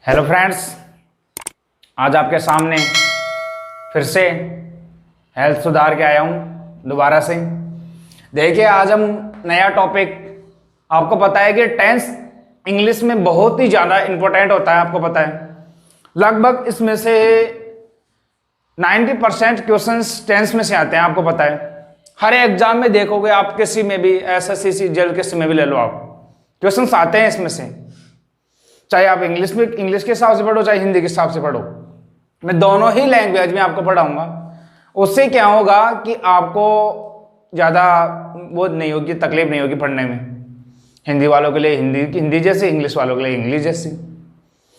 Hello friends, आज आपके सामने फिर से हेल्थ सुधार के आया हूँ दोबारा से। देखिए, आज हम नया टॉपिक, आपको पता है कि टेंस इंग्लिश में बहुत ही ज़्यादा इम्पोर्टेंट होता है। आपको पता है लगभग इसमें से 90% क्वेश्चंस टेंस में से आते हैं। आपको पता है हर एग्जाम में देखोगे आप, किसी में भी एसएससी जेल किसी में भी ले लो आप, क्वेश्चंस आते हैं इसमें से। चाहे आप इंग्लिश के हिसाब से पढ़ो, चाहे हिंदी के हिसाब से पढ़ो, मैं दोनों ही लैंग्वेज में आपको पढ़ाऊंगा। उससे क्या होगा कि आपको ज़्यादा वो नहीं होगी, तकलीफ नहीं होगी पढ़ने में। हिंदी वालों के लिए हिंदी जैसी, इंग्लिश वालों के लिए इंग्लिश जैसी।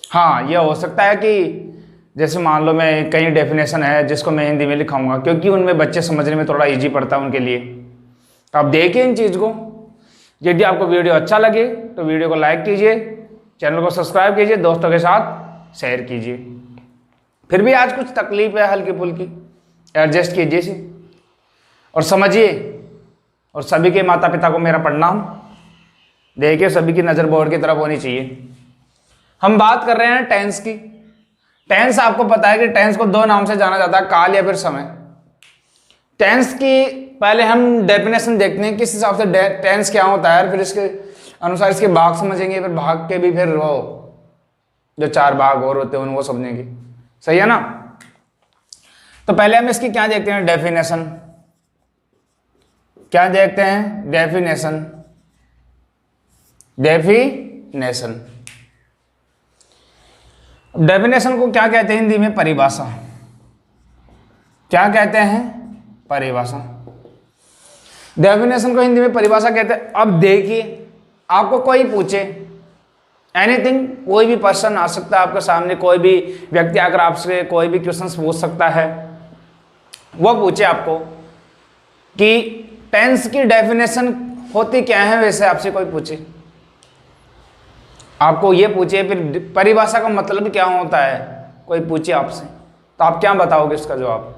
हाँ, यह हो सकता है कि जैसे मान लो मैं कई डेफिनेशन है जिसको मैं हिंदी में लिखाऊंगा, क्योंकि उनमें बच्चे समझने में थोड़ा ईजी पड़ता है उनके लिए। तो आप देखिए इन चीज़ को। यदि आपको वीडियो अच्छा लगे तो वीडियो को लाइक कीजिए, चैनल को सब्सक्राइब कीजिए, दोस्तों के साथ शेयर कीजिए। फिर भी आज कुछ तकलीफ है हल्की फुल्की, एडजस्ट कीजिए इसे और समझिए। और सभी के माता पिता को मेरा प्रणाम। देखिए, सभी की नज़र बोर्ड की तरफ होनी चाहिए। हम बात कर रहे हैं टेंस की। टेंस, आपको पता है कि टेंस को दो नाम से जाना जाता है, काल या फिर समय। टेंस की पहले हम डेफिनेशन देखते हैं किस हिसाब से टेंस क्या होता है, फिर इसके अनुसार इसके भाग समझेंगे, फिर भाग के भी फिर वो जो चार भाग और होते हैं उनको समझेंगे। सही है ना? तो पहले हम इसकी क्या देखते हैं, डेफिनेशन। क्या देखते हैं? डेफिनेशन। डेफिनेशन को क्या कहते हैं हिंदी में? परिभाषा। क्या कहते हैं? परिभाषा। डेफिनेशन को हिंदी में परिभाषा कहते हैं। अब देखिए, आपको कोई पूछे एनीथिंग, कोई भी पर्सन आ सकता है आपके सामने, कोई भी व्यक्ति आकर आपसे कोई भी क्वेश्चन पूछ सकता है। वो पूछे आपको कि टेंस की डेफिनेशन होती क्या है, वैसे आपसे कोई पूछे, आपको ये पूछे फिर परिभाषा का मतलब क्या होता है, कोई पूछे आपसे, तो आप क्या बताओगे उसका जवाब?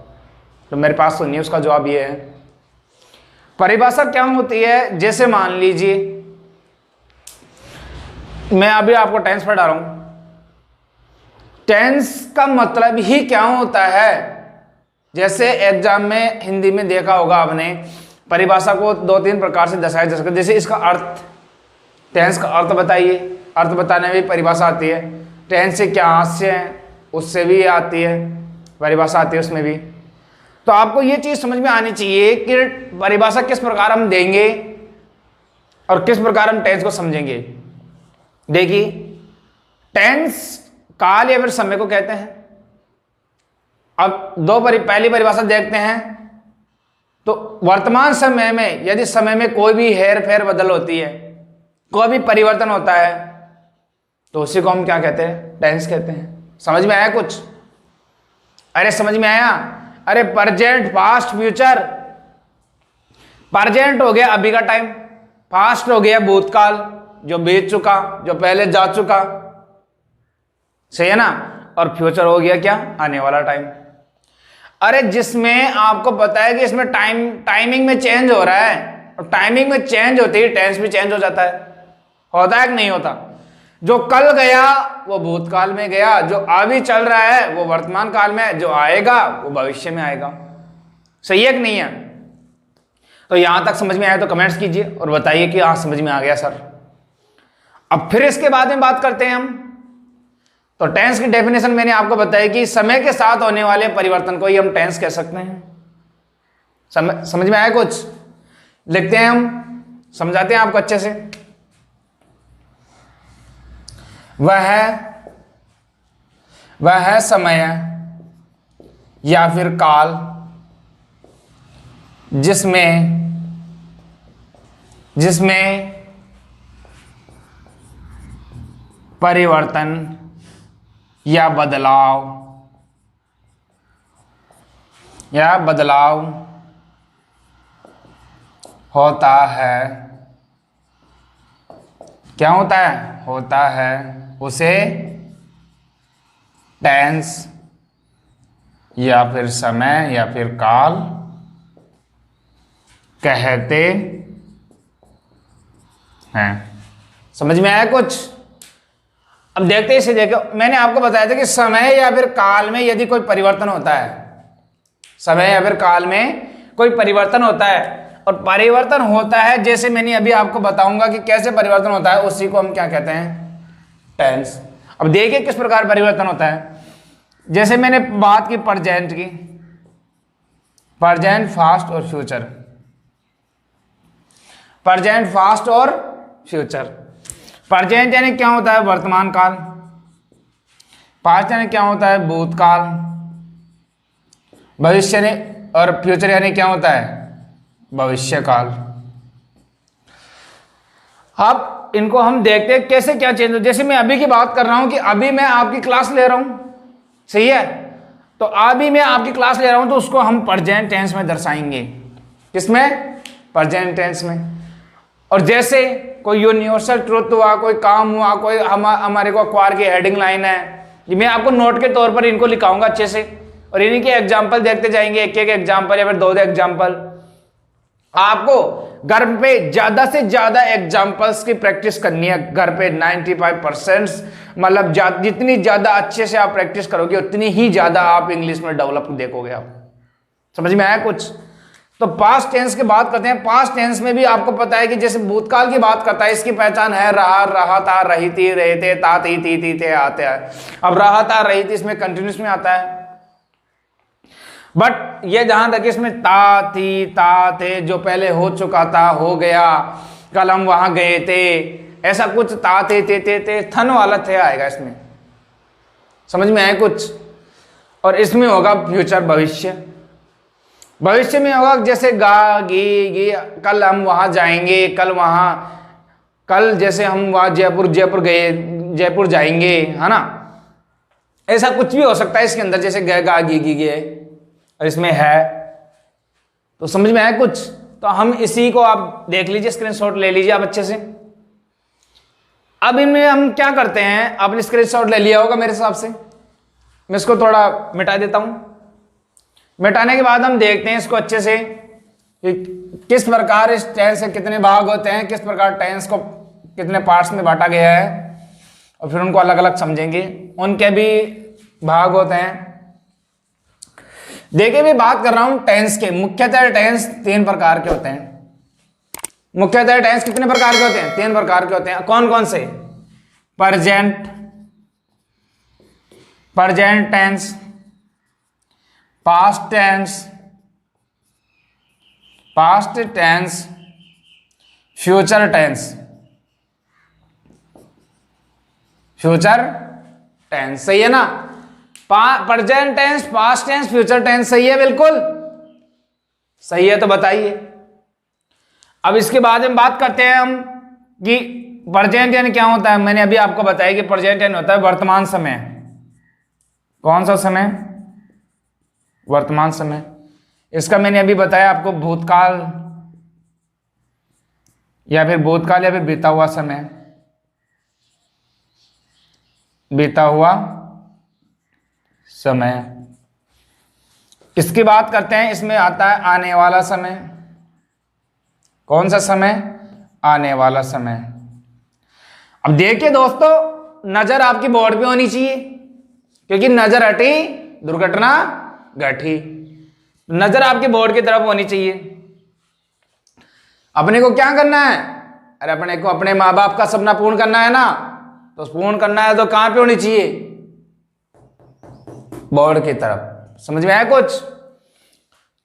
तो मेरे पास सुनिए, उसका जवाब ये है। परिभाषा क्या होती है? जैसे मान लीजिए मैं अभी आपको टेंस पढ़ा रहा हूं। टेंस का मतलब ही क्या होता है? जैसे एग्जाम में हिंदी में देखा होगा आपने, परिभाषा को दो तीन प्रकार से दर्शाया जा सकता है। जैसे इसका अर्थ, टेंस का अर्थ बताइए, अर्थ बताने में भी परिभाषा आती है। टेंस से क्या हास्य है, उससे भी आती है परिभाषा, आती है उसमें भी। तो आपको ये चीज समझ में आनी चाहिए कि परिभाषा किस प्रकार हम देंगे और किस प्रकार हम टेंस को समझेंगे। देखिए, टेंस काल या फिर समय को कहते हैं। अब पहली परिभाषा देखते हैं। तो वर्तमान समय में यदि समय में कोई भी हेर फेर बदल होती है, कोई भी परिवर्तन होता है, तो उसी को हम क्या कहते हैं? टेंस कहते हैं। समझ में आया कुछ? अरे समझ में आया? अरे प्रेजेंट, पास्ट, फ्यूचर। प्रेजेंट हो गया अभी का टाइम, पास्ट हो गया भूतकाल जो बीत चुका, जो पहले जा चुका। सही है ना? और फ्यूचर हो गया क्या? आने वाला टाइम। अरे जिसमें आपको पता है कि इसमें टाइमिंग में चेंज हो रहा है, और टाइमिंग में चेंज होती है टेंस भी चेंज हो जाता है। होता है कि नहीं होता? जो कल गया वो भूतकाल में गया, जो अभी चल रहा है वो वर्तमान काल में, जो आएगा वो भविष्य में आएगा। सही है कि नहीं है? तो यहां तक समझ में आया तो कमेंट्स कीजिए और बताइए कि हाँ समझ में आ गया सर। अब फिर इसके बाद में बात करते हैं हम। तो टेंस की डेफिनेशन मैंने आपको बताई कि समय के साथ होने वाले परिवर्तन को ही हम टेंस कह सकते हैं। समझ में आया कुछ? लिखते हैं हम, समझाते हैं आपको अच्छे से। वह समय या फिर काल जिसमें परिवर्तन या बदलाव होता है। क्या होता है? होता है, उसे टेंस या फिर समय या फिर काल कहते हैं। समझ में आया कुछ? अब देखते हैं इसे। देखो, मैंने आपको बताया था कि समय या फिर काल में यदि कोई परिवर्तन होता है, समय या फिर काल में कोई परिवर्तन होता है, और परिवर्तन होता है जैसे मैंने अभी आपको बताऊंगा कि कैसे परिवर्तन होता है, उसी को हम क्या कहते हैं, टेंस। अब देखिए किस प्रकार परिवर्तन होता है। जैसे मैंने बात की प्रेजेंट की, प्रेजेंट, फास्ट और फ्यूचर, प्रेजेंट, फास्ट और फ्यूचर। प्रेजेंट यानी क्या होता है, वर्तमान काल। पास्ट यानी क्या होता है, भूतकाल। भविष्य यानी, और फ्यूचर यानी क्या होता है, भविष्य काल। अब इनको हम देखते हैं कैसे क्या चेंज हो। जैसे मैं अभी की बात कर रहा हूं कि अभी मैं आपकी क्लास ले रहा हूं, सही है, तो अभी मैं आपकी क्लास ले रहा हूं तो उसको हम प्रेजेंट टेंस में दर्शाएंगे। किसमें, प्रेजेंट टेंस में। और जैसे कोई यूनिवर्सल ट्रुथ हुआ, कोई काम हुआ, कोई हमारे को अखबार की हेडिंग लाइन है, ये मैं आपको नोट के तौर पर इनको लिखाऊंगा अच्छे से, और इन्हीं के एग्जाम्पल देखते जाएंगे, एक एक एग्जाम्पल या फिर दो एग्जाम्पल। आपको घर पे ज्यादा से ज्यादा एग्जाम्पल्स की प्रैक्टिस करनी है। घर पे 95%, मतलब जितनी ज्यादा अच्छे से आप प्रैक्टिस करोगे उतनी ही ज्यादा आप इंग्लिश में डेवलप देखोगे। आप समझ में आया कुछ? तो पास्ट टेंस की बात करते हैं। पास्ट टेंस में भी आपको पता है कि जैसे भूतकाल की बात करता है, इसकी पहचान है रहा, रहा था, रही थी, रहे थे, ता थी थे आते हैं। अब रहा था, रही थी, इसमें कंटिन्यूस में आता है। बट ये जहां तक इसमें ता थी, ता थे, जो पहले हो चुका था, हो गया, कल हम वहां गए थे, ऐसा कुछ ता थे थन वाला थे आएगा इसमें। समझ में आए कुछ? और इसमें होगा फ्यूचर, भविष्य। भविष्य में होगा जैसे गा, गी, कल हम वहां जाएंगे, कल जैसे हम वहां जयपुर गए, जयपुर जाएंगे, है ना। ऐसा कुछ भी हो सकता है इसके अंदर, जैसे गए, गा, गी, गए, और इसमें है। तो समझ में आया कुछ? तो हम इसी को आप देख लीजिए, स्क्रीनशॉट ले लीजिए आप अच्छे से। अब इनमें हम क्या करते हैं, आपने स्क्रीनशॉट ले लिया होगा मेरे हिसाब से, मैं इसको थोड़ा मिटा देता हूं। मिटाने के बाद हम देखते हैं इसको अच्छे से कि किस प्रकार इस टेंस के कितने भाग होते हैं, किस प्रकार टेंस को कितने पार्ट्स में बांटा गया है, और फिर उनको अलग अलग समझेंगे। उनके भी भाग होते हैं। देखिए मैं बात कर रहा हूं टेंस के। मुख्यतः टेंस 3 प्रकार के होते हैं। मुख्यतः टेंस कितने प्रकार के होते हैं? 3 प्रकार के होते हैं। कौन कौन से? Present, present tense, past tense, past tense, future tense, future tense. सही है ना? Present tense, past tense, future tense सही है? बिल्कुल सही है। तो बताइए। अब इसके बाद हम बात करते हैं हम कि प्रेजेंट यानी क्या होता है। मैंने अभी आपको बताया कि प्रेजेंट यानी होता है वर्तमान समय। कौन सा समय? वर्तमान समय। इसका मैंने अभी बताया आपको भूतकाल या फिर बीता हुआ समय, बीता हुआ समय। इसकी बात करते हैं, इसमें आता है आने वाला समय। कौन सा समय? आने वाला समय। अब देखिए दोस्तों, नजर आपकी बोर्ड पे होनी चाहिए, क्योंकि नजर हटी दुर्घटना घटी। नजर आपके बोर्ड की तरफ होनी चाहिए। अपने को क्या करना है? अरे अपने को अपने माँ बाप का सपना पूर्ण करना है ना, तो पूर्ण करना है तो कहां पे होनी चाहिए? बोर्ड की तरफ। समझ में आया कुछ?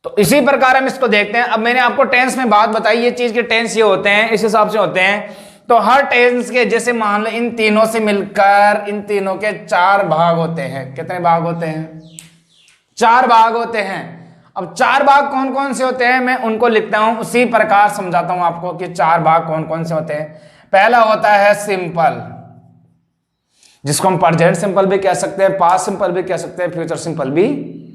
तो इसी प्रकार हम इसको देखते हैं। अब मैंने आपको टेंस में बात बताई, ये चीज के टेंस ये होते हैं, इस हिसाब से होते हैं। तो हर टेंस के जैसे मान लो इन तीनों से मिलकर इन तीनों के 4 भाग होते हैं। कितने भाग होते हैं? 4 भाग होते हैं। अब 4 भाग कौन कौन से होते हैं मैं उनको लिखता हूं, उसी प्रकार समझाता हूं आपको कि 4 भाग कौन कौन से होते हैं। पहला होता है सिंपल, जिसको हम प्रेजेंट सिंपल भी कह सकते हैं, पास्ट सिंपल भी कह सकते हैं, फ्यूचर सिंपल भी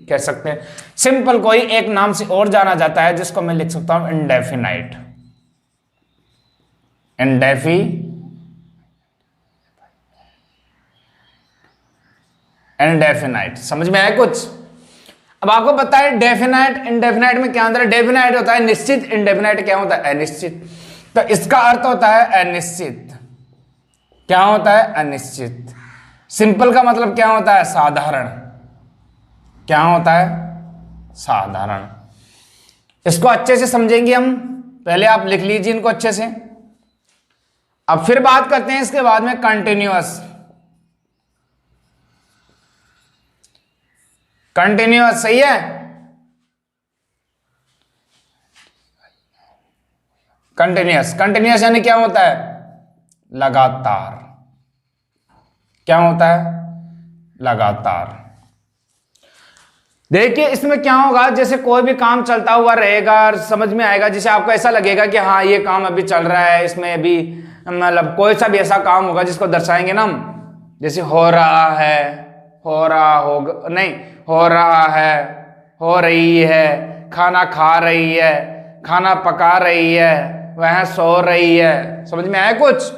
कह सकते हैं। सिंपल को ही एक नाम से और जाना जाता है, जिसको मैं लिख सकता हूं इंडेफिनाइट। इंडेफिनाइट। समझ में आया कुछ? अब आपको पता है डेफिनाइट इंडेफिनाइट में क्या अंतर है? डेफिनाइट होता है निश्चित, इंडेफिनाइट क्या होता है? अनिश्चित। तो इसका अर्थ होता है अनिश्चित। क्या होता है? अनिश्चित। सिंपल का मतलब क्या होता है? साधारण। क्या होता है? साधारण। इसको अच्छे से समझेंगे हम। पहले आप लिख लीजिए इनको अच्छे से। अब फिर बात करते हैं इसके बाद में कंटिन्यूअस। कंटिन्यूअस सही है। कंटिन्यूअस, कंटिन्यूअस यानी क्या होता है? लगातार। क्या होता है? लगातार। देखिए इसमें क्या होगा, जैसे कोई भी काम चलता हुआ रहेगा और समझ में आएगा, जैसे आपको ऐसा लगेगा कि हाँ ये काम अभी चल रहा है, इसमें अभी मतलब कोई सा भी ऐसा काम होगा जिसको दर्शाएंगे ना हम, जैसे हो रहा है, हो रहा होगा, नहीं हो रहा है, हो रही है, खाना खा रही है, खाना पका रही है, वह सो रही है। समझ में आया कुछ?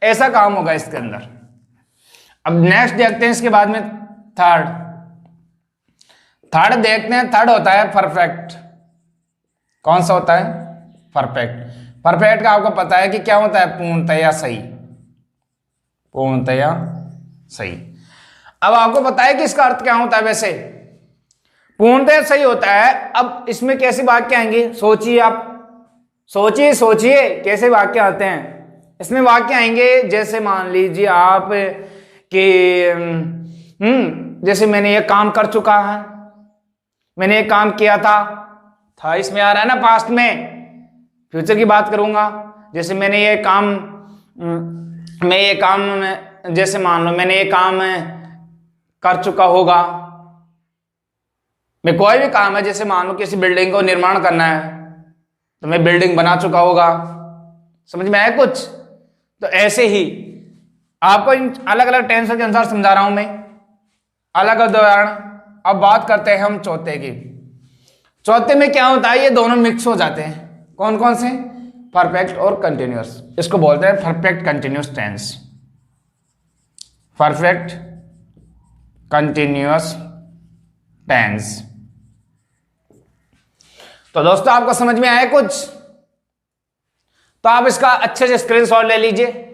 ऐसा काम होगा इसके अंदर। अब नेक्स्ट देखते हैं इसके बाद में थर्ड। थर्ड देखते हैं। थर्ड होता है परफेक्ट। कौन सा होता है? परफेक्ट। परफेक्ट का आपको पता है कि क्या होता है? पूर्णतया सही। पूर्णतया सही। अब आपको पता है कि इसका अर्थ क्या होता है? वैसे पूर्णतया सही होता है। अब इसमें कैसे वाक्य आएंगे? सोचिए आप, सोचिए सोचिए कैसे वाक्य आते हैं इसमें। वाक्य आएंगे जैसे मान लीजिए आप कि जैसे मैंने ये काम कर चुका है, मैंने ये काम किया था इसमें आ रहा है ना पास्ट में। फ्यूचर की बात करूंगा, जैसे मैंने ये काम, मैं ये काम, जैसे मान लो मैंने ये काम कर चुका होगा। मैं कोई भी काम है, जैसे मान लो किसी बिल्डिंग को निर्माण करना है तो मैं बिल्डिंग बना चुका होगा। समझ में आया कुछ? तो ऐसे ही आपको इन अलग अलग टेंस के अनुसार समझा रहा हूं मैं, अलग उदाहरण। अब बात करते हैं हम चौथे की। चौथे में क्या होता है? ये दोनों मिक्स हो जाते हैं। कौन कौन से? परफेक्ट और कंटिन्यूअस। इसको बोलते हैं perfect continuous tense. Perfect continuous tense. तो दोस्तों आपको समझ में आया कुछ? तो आप इसका अच्छे से स्क्रीनशॉट ले लीजिए।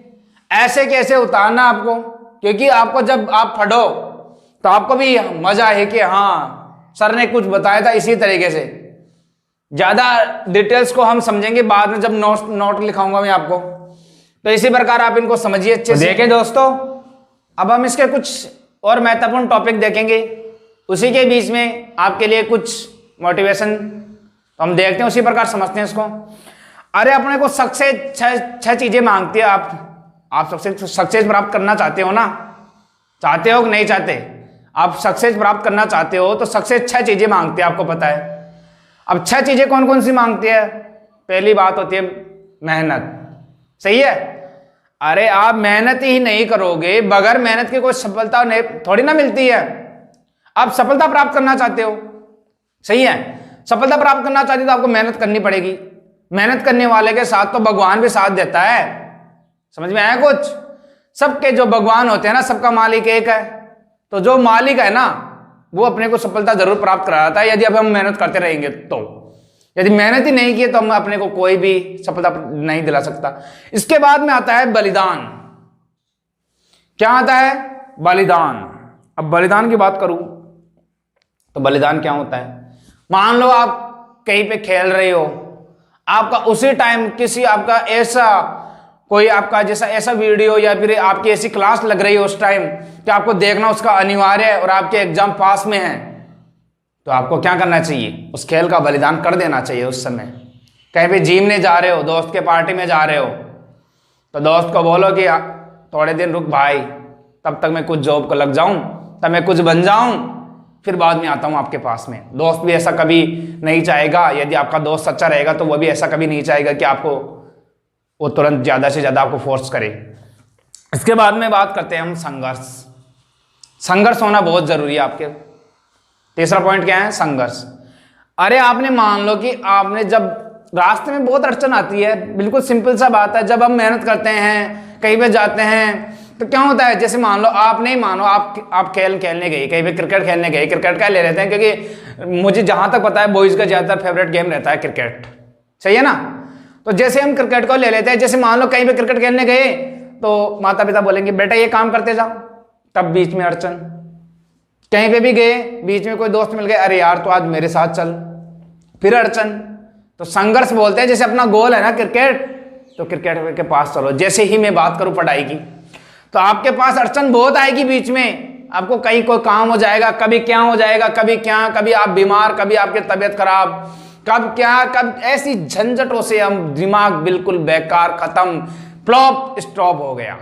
ऐसे कैसे उतारना आपको, क्योंकि आपको जब आप पढ़ो तो आपको भी मजा है कि हाँ सर ने कुछ बताया था। इसी तरीके से ज्यादा डिटेल्स को हम समझेंगे बाद में जब नोट लिखाऊंगा मैं आपको। तो इसी प्रकार आप इनको समझिए अच्छे से। देखिए दोस्तों, अब हम इसके कुछ और महत्वपूर्ण टॉपिक देखेंगे, उसी के बीच में आपके लिए कुछ मोटिवेशन तो हम देखते हैं, उसी प्रकार समझते हैं इसको। अरे अपने को सक्सेस छह चीजें मांगती है। आप सक्सेस प्राप्त करना चाहते हो ना? चाहते हो कि नहीं चाहते? आप सक्सेस प्राप्त करना चाहते हो तो सक्सेस 6 चीजें मांगती है, आपको पता है। अब 6 चीजें कौन कौन सी मांगती है? पहली बात होती है मेहनत। सही है? अरे आप मेहनत ही नहीं करोगे, बगैर मेहनत के कोई सफलता नहीं थोड़ी ना मिलती है। आप सफलता प्राप्त करना चाहते हो, सही है, सफलता प्राप्त करना चाहते हो तो आपको मेहनत करनी पड़ेगी। मेहनत करने वाले के साथ तो भगवान भी साथ देता है। समझ में आया कुछ? सबके जो भगवान होते हैं ना, सबका मालिक एक है। तो जो मालिक है ना वो अपने को सफलता जरूर प्राप्त कराता है, यदि अब हम मेहनत करते रहेंगे तो। यदि मेहनत ही नहीं की तो हम अपने को कोई भी सफलता नहीं दिला सकता। इसके बाद में आता है बलिदान। क्या आता है? बलिदान। अब बलिदान की बात करूं तो बलिदान क्या होता है? मान लो आप कहीं पे खेल रहे हो, आपका उसी टाइम किसी आपका ऐसा कोई आपका जैसा ऐसा वीडियो या फिर आपकी ऐसी क्लास लग रही है उस टाइम कि आपको देखना उसका अनिवार्य है और आपके एग्जाम पास में है, तो आपको क्या करना चाहिए? उस खेल का बलिदान कर देना चाहिए उस समय। कहीं पे जिमने जा रहे हो, दोस्त के पार्टी में जा रहे हो, तो दोस्त को बोलो कि थोड़े दिन रुक भाई, तब तक मैं कुछ जॉब को लग जाऊं, तब मैं कुछ बन जाऊं, फिर बाद में आता हूं आपके पास में। दोस्त भी ऐसा कभी नहीं चाहेगा। यदि आपका दोस्त सच्चा रहेगा तो वह भी ऐसा कभी नहीं चाहेगा कि आपको वो तुरंत ज्यादा से ज्यादा आपको फोर्स करे। इसके बाद में बात करते हैं हम संघर्ष। संघर्ष होना बहुत जरूरी है आपके। तीसरा पॉइंट क्या है? संघर्ष। अरे आपने मान लो कि आपने जब रास्ते में बहुत अड़चन आती है, बिल्कुल सिंपल सा बात है, जब हम मेहनत करते हैं कहीं पे जाते हैं तो क्या होता है? जैसे मान लो आप नहीं मानो आप खेलने गए, कहीं पे क्रिकेट खेलने गए, क्रिकेट का ले लेते हैं क्योंकि मुझे जहां तक पता है बॉयज का ज्यादातर फेवरेट गेम रहता है क्रिकेट, सही है ना? तो जैसे हम क्रिकेट को ले लेते हैं, जैसे मान लो कहीं पे क्रिकेट खेलने गए तो माता पिता बोलेंगे बेटा ये काम करते जाओ, तब बीच में अड़चन। कहीं पे भी गए, बीच में कोई दोस्त मिल गए, अरे यार तो आज मेरे साथ चल, फिर अड़चन। तो संघर्ष बोलते हैं, जैसे अपना गोल है ना क्रिकेट, तो क्रिकेट के पास चलो। जैसे ही मैं बात करूं पढ़ाई की, तो आपके पास अड़चन बहुत आएगी बीच में। आपको कहीं कोई काम हो जाएगा, कभी क्या हो जाएगा, कभी क्या, कभी आप बीमार, कभी आपकी तबीयत खराब, कब क्या, कब ऐसी झंझटों से हम दिमाग बिल्कुल बेकार, खत्म, फ्लॉप, स्टॉप हो गया।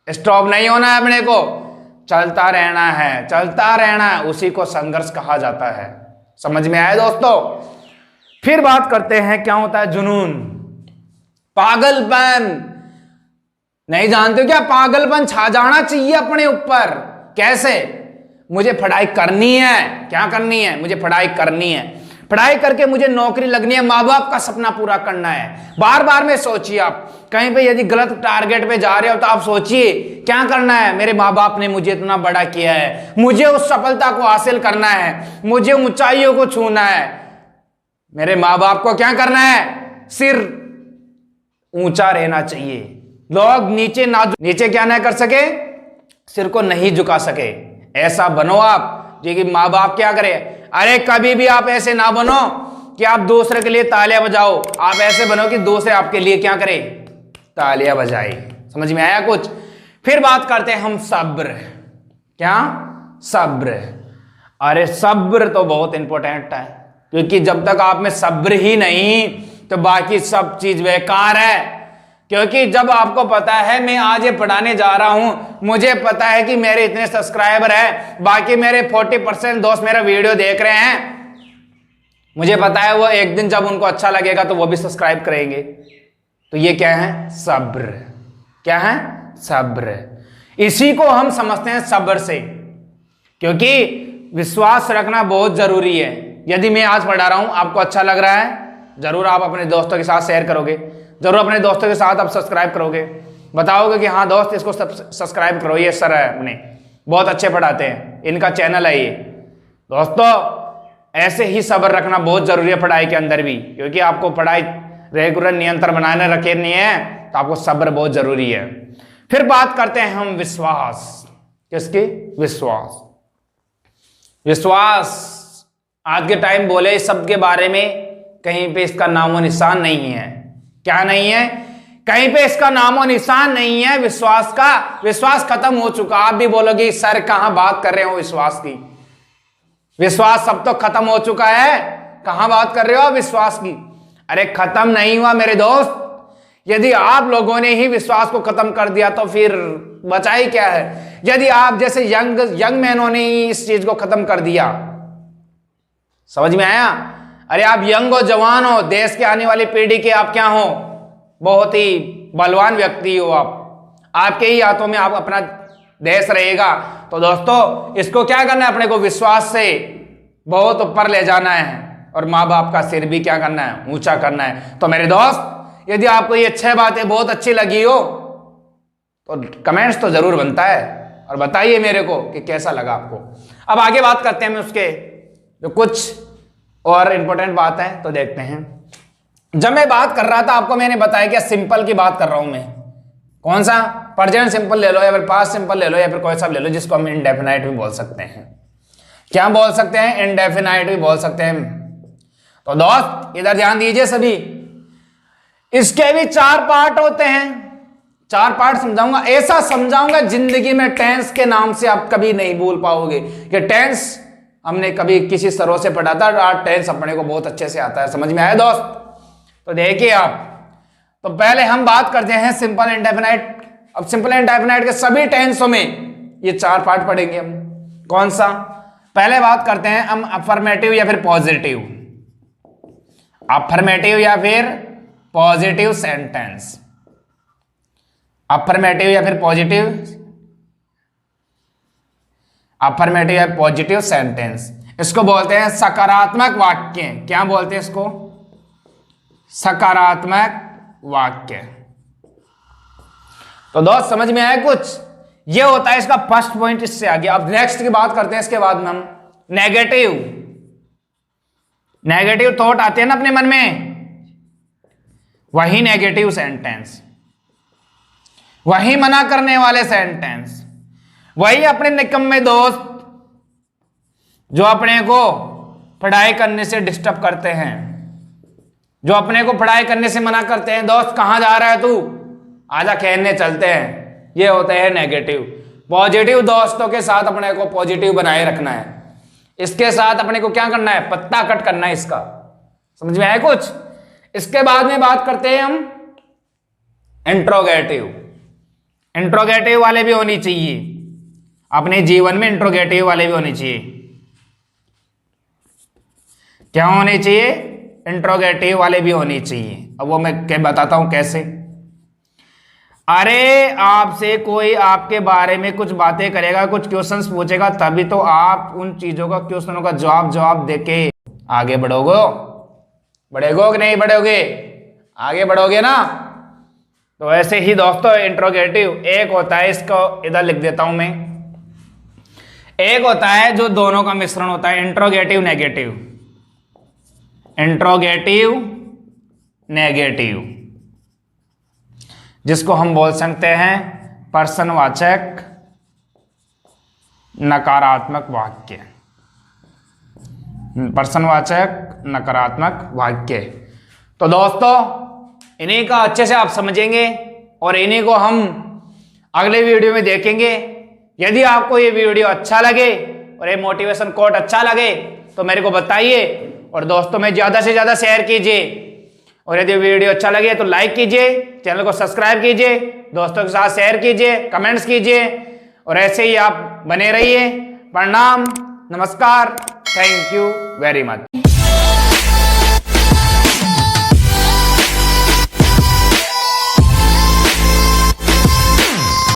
स्टॉप नहीं होना है अपने को, चलता रहना है, चलता रहना है, उसी को संघर्ष कहा जाता है। समझ में आया दोस्तों? फिर बात करते हैं क्या होता है जुनून, पागलपन। नहीं जानते हो क्या? पागलपन छा जाना चाहिए अपने ऊपर। कैसे? मुझे पढ़ाई करनी है। क्या करनी है? मुझे पढ़ाई करनी है। पढ़ाई करके मुझे नौकरी लगनी है, माँ बाप का सपना पूरा करना है। बार बार में सोचिए, आप कहीं पे यदि गलत टारगेट पे जा रहे हो तो आप सोचिए क्या करना है। मेरे माँ बाप ने मुझे इतना बड़ा किया है, मुझे उस सफलता को हासिल करना है, मुझे ऊंचाइयों को छूना है। मेरे माँ बाप को क्या करना है? सिर ऊंचा रहना चाहिए, लोग नीचे ना, नीचे क्या ना कर सके, सिर को नहीं झुका सके। ऐसा बनो आप जो कि माँ बाप क्या करे। अरे कभी भी आप ऐसे ना बनो कि आप दूसरे के लिए तालियां बजाओ, आप ऐसे बनो कि दूसरे आपके लिए क्या करे, तालियां बजाए। समझ में आया कुछ? फिर बात करते हैं हम सब्र। क्या? सब्र। अरे सब्र तो बहुत इंपॉर्टेंट है, क्योंकि जब तक आप में सब्र ही नहीं तो बाकी सब चीज बेकार है। क्योंकि जब आपको पता है मैं आज ये पढ़ाने जा रहा हूं, मुझे पता है कि मेरे इतने सब्सक्राइबर हैं, बाकी मेरे 40% दोस्त मेरा वीडियो देख रहे हैं, मुझे पता है वो एक दिन जब उनको अच्छा लगेगा तो वो भी सब्सक्राइब करेंगे। तो ये क्या है? सब्र। क्या है? सब्र। इसी को हम समझते हैं सब्र से, क्योंकि विश्वास रखना बहुत जरूरी है। यदि मैं आज पढ़ा रहा हूं, आपको अच्छा लग रहा है, जरूर आप अपने दोस्तों के साथ शेयर करोगे, जरूर अपने दोस्तों के साथ आप सब्सक्राइब करोगे, बताओगे कि हाँ दोस्त इसको सब्सक्राइब करो, ये सर है अपने बहुत अच्छे पढ़ाते हैं, इनका चैनल है ये। दोस्तों ऐसे ही सब्र रखना बहुत जरूरी है पढ़ाई के अंदर भी, क्योंकि आपको पढ़ाई रेगुलर नियंत्रण बनाने रखे नहीं है तो आपको सब्र बहुत जरूरी है। फिर बात करते हैं हम विश्वास। किसकी? विश्वास। विश्वास आज के टाइम बोले सबके बारे में, कहीं पे इसका नामो निशान नहीं है। क्या नहीं है? कहीं पे इसका नामो निशान नहीं है विश्वास का। विश्वास खत्म हो चुका। आप भी बोलोगे सर कहां बात कर रहे हो विश्वास की, विश्वास सब तो खत्म हो चुका है, कहां बात कर रहे हो विश्वास की? अरे खत्म नहीं हुआ मेरे दोस्त। यदि आप लोगों ने ही विश्वास को खत्म कर दिया तो फिर बचा ही क्या है? यदि आप जैसे यंग मैनों ने ही इस चीज को खत्म कर दिया, समझ में आया? अरे आप यंग हो, जवान हो, देश के आने वाली पीढ़ी के आप क्या हो, बहुत ही बलवान व्यक्ति हो आप, आपके ही हाथों में आप अपना देश रहेगा। तो दोस्तों इसको क्या करना है? अपने को विश्वास से बहुत ऊपर ले जाना है और माँ बाप का सिर भी क्या करना है? ऊंचा करना है। तो मेरे दोस्त यदि आपको ये 6 बातें बहुत अच्छी लगी हो तो कमेंट्स तो जरूर बनता है और बताइए मेरे को कि कैसा लगा आपको। अब आगे बात करते हैं उसके जो कुछ और इंपॉर्टेंट बात है तो देखते हैं। जब मैं बात कर रहा था आपको मैंने बताया कि सिंपल की बात कर रहा हूं मैं। कौन सा? प्रेजेंट सिंपल ले लो या फिर पास्ट सिंपल ले लो या फिर कोई सा ले लो, जिसको हम इंडेफिनाइट भी बोल सकते हैं। क्या बोल सकते हैं? इंडेफिनाइट भी बोल सकते हैं। तो दोस्त इधर ध्यान दीजिए सभी, इसके भी 4 पार्ट होते हैं। 4 पार्ट समझाऊंगा, ऐसा समझाऊंगा जिंदगी में टेंस के नाम से आप कभी नहीं भूल पाओगे कि टेंस हमने कभी किसी सरों से पढ़ा था, आज टेंस अपने को बहुत अच्छे से आता है। समझ में आया दोस्त? तो देखिए आप, तो पहले हम बात करते हैं सिंपल इंडेफिनाइट। अब सिंपल इंडेफिनाइट के सभी टेंसों में ये 4 पार्ट पढ़ेंगे हम। कौन सा? पहले बात करते हैं हम अफर्मेटिव या फिर पॉजिटिव। अफर्मेटिव या फिर पॉजिटिव सेंटेंस। अफर्मेटिव या फिर पॉजिटिव, अफर्मेटिव या पॉजिटिव सेंटेंस, इसको बोलते हैं सकारात्मक वाक्य। क्या बोलते हैं इसको? सकारात्मक वाक्य। तो दोस्त समझ में आया कुछ? ये होता है इसका फर्स्ट पॉइंट। इससे आगे अब नेक्स्ट की बात करते हैं। इसके बाद में हम नेगेटिव, नेगेटिव थॉट आते हैं ना अपने मन में, वही नेगेटिव सेंटेंस, वही मना करने वाले सेंटेंस, वही अपने निकम्मे दोस्त जो अपने को पढ़ाई करने से डिस्टर्ब करते हैं, जो अपने को पढ़ाई करने से मना करते हैं। दोस्त कहां जा रहा है तू, आजा खेलने चलते हैं। ये होते हैं नेगेटिव। पॉजिटिव दोस्तों के साथ अपने को पॉजिटिव बनाए रखना है। इसके साथ अपने को क्या करना है, पत्ता कट करना है इसका। समझ में आया कुछ? इसके बाद में बात करते हैं हम इंट्रोगेटिव। इंट्रोगेटिव वाले भी होनी चाहिए अपने जीवन में, इंट्रोगेटिव वाले भी होने चाहिए। क्या होने चाहिए? इंट्रोगेटिव वाले भी होनी चाहिए। अब वो मैं क्या बताता हूं कैसे। अरे आपसे कोई आपके बारे में कुछ बातें करेगा, कुछ क्वेश्चंस पूछेगा, तभी तो आप उन चीजों का, क्वेश्चनों का जवाब देके आगे बढ़ोगे। बढ़ेगो कि नहीं बढ़ोगे? आगे बढ़ोगे ना। तो ऐसे ही दोस्तों इंट्रोगेटिव एक होता है, इसको इधर लिख देता हूं मैं। एक होता है जो दोनों का मिश्रण होता है, इंट्रोगेटिव नेगेटिव। इंट्रोगेटिव नेगेटिव, जिसको हम बोल सकते हैं प्रश्नवाचक नकारात्मक वाक्य। प्रश्नवाचक नकारात्मक वाक्य। तो दोस्तों इन्हीं का अच्छे से आप समझेंगे और इन्हीं को हम अगले वीडियो में देखेंगे। यदि आपको ये वीडियो अच्छा लगे और ये मोटिवेशन कोट अच्छा लगे तो मेरे को बताइए और दोस्तों में ज्यादा से ज्यादा शेयर कीजिए। और यदि वीडियो अच्छा लगे तो लाइक कीजिए, चैनल को सब्सक्राइब कीजिए, दोस्तों के साथ शेयर कीजिए, कमेंट्स कीजिए और ऐसे ही आप बने रहिए। प्रणाम, नमस्कार, थैंक यू वेरी मच।